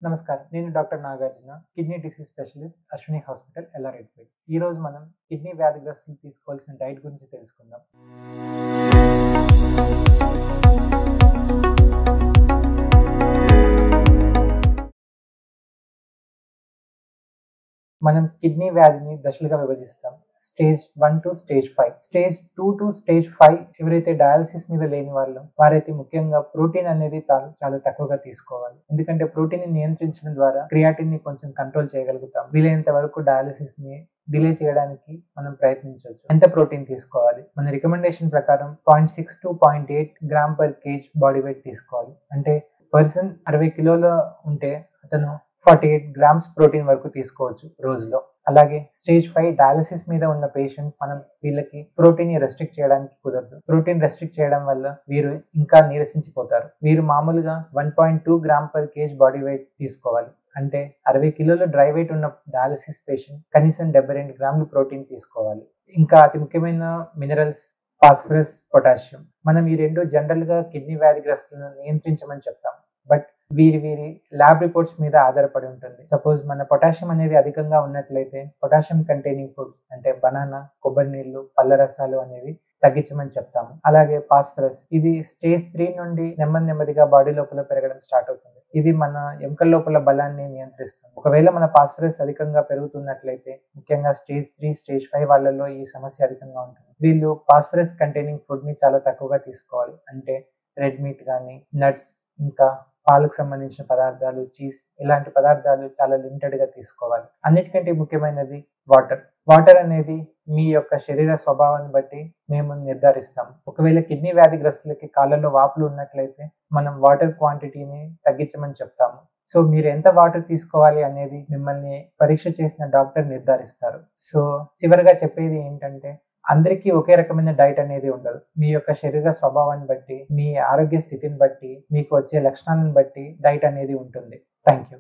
నమస్కారం. నేను doctor Nagarjuna, kidney disease specialist, Ashwini hospital, Yellareddypet. ఈరోజు మనం కిడ్నీ వ్యాధిగ్రస్తులు తీసుకోవాల్సిన డైట్ గురించి తెలుసుకుందాం. మనం కిడ్నీ వ్యాధిని దశలుగా విభజిస్తాం. Stage 1 to stage 5. Stage 2 to stage 5 ఎవరైతే డయాలసిస్ మీద లేని వారైతే ముఖ్యంగా ప్రోటీన్ అనేది చాలా తక్కువగా తీసుకోవాలి. ఎందుకంటే ప్రోటీన్ ని నియంత్రించడం ద్వారా క్రియాటిన్ ని కొంచెం కంట్రోల్ చేయగలుగుతాం. వీలైనంత వరకు డయాలసిస్ ని డిలే చేయడానికి మనం ప్రయత్నించవచ్చు. ఎంత ప్రోటీన్ తీసుకోవాలి? మన రికమెండేషన్ ప్రకారం 0.6 to 0.8 gram per kg body weight తీసుకోవాలి. అంటే పర్సన్ 60 కిలోల ఉంటే అతను 48 గ్రామ్స్ ప్రోటీన్ వరకు తీసుకోవచ్చు రోజులో. అలాగే స్టేజ్ 5 డయాలసిస్ మీద ఉన్న పేషెంట్స్, మనం వీళ్ళకి ప్రోటీన్ ని రెస్ట్రిక్ట్ చేయడానికి కుదరదు. ప్రోటీన్ రెస్ట్రిక్ట్ చేయడం వల్ల వీరు ఇంకా నీరసించిపోతారు. వీరు మామూలుగా 1.2 gram per kg body weight తీసుకోవాలి. అంటే 60 కిలోల డ్రై వెయిట్ ఉన్న డయాలసిస్ పేషెంట్ కనీసం 72 గ్రాములు ప్రోటీన్ తీసుకోవాలి. ఇంకా అతి ముఖ్యమైన మినరల్స్ ఫాస్ఫరస్, పొటాషియం. మనం ఈ రెండు జనరల్ గా కిడ్నీ వ్యాధిగ్రస్తులను నియంత్రించమని చెప్తాం. బట్ వీరి ల్యాబ్ రిపోర్ట్స్ మీద ఆధారపడి ఉంటుంది. సపోజ్ మన పొటాషియం అనేది అధికంగా ఉన్నట్లయితే పొటాషియం కంటైనింగ్ ఫుడ్స్ అంటే బనానా, కొబ్బరి నీళ్లు, పళ్ళ రసాలు అనేవి తగ్గించమని చెప్తాము. అలాగే ఫాస్ఫరస్, ఇది స్టేజ్ 3 నుండి నెమ్మదిగా బాడీ లోపల పెరగడం స్టార్ట్ అవుతుంది. ఇది మన ఎముకల లోపల బలాన్ని నియంత్రిస్తుంది. ఒకవేళ మన ఫాస్ఫరస్ అధికంగా పెరుగుతున్నట్లయితే, ముఖ్యంగా స్టేజ్ 3, స్టేజ్ 5 వాళ్ళలో ఈ సమస్య అధికంగా ఉంటుంది. వీళ్ళు ఫాస్ఫరస్ కంటైనింగ్ ఫుడ్ ని చాలా తక్కువగా తీసుకోవాలి. అంటే రెడ్ మీట్ కానీ, నట్స్, ఇంకా పాలకు సంబంధించిన పదార్థాలు, చీజ్, ఇలాంటి పదార్థాలు చాలా లిమిటెడ్ గా తీసుకోవాలి. అన్నిటికంటే ముఖ్యమైనది వాటర్. వాటర్ అనేది మీ యొక్క శరీర స్వభావాన్ని బట్టి మేము నిర్ధారిస్తాము. ఒకవేళ కిడ్నీ వ్యాధిగ్రస్తులకి కాళ్ళలో వాపులు ఉన్నట్లయితే మనం వాటర్ క్వాంటిటీని తగ్గించమని చెప్తాము. సో మీరు ఎంత వాటర్ తీసుకోవాలి అనేది మిమ్మల్ని పరీక్ష చేసిన డాక్టర్ నిర్ధారిస్తారు. సో చివరిగా చెప్పేది ఏంటంటే, అందరికీ ఒకే రకమైన డైట్ అనేది ఉండదు. మీ యొక్క శరీర స్వభావాన్ని బట్టి, మీ ఆరోగ్య స్థితిని బట్టి, మీకు వచ్చే లక్షణాలను బట్టి డైట్ అనేది ఉంటుంది. Thank you.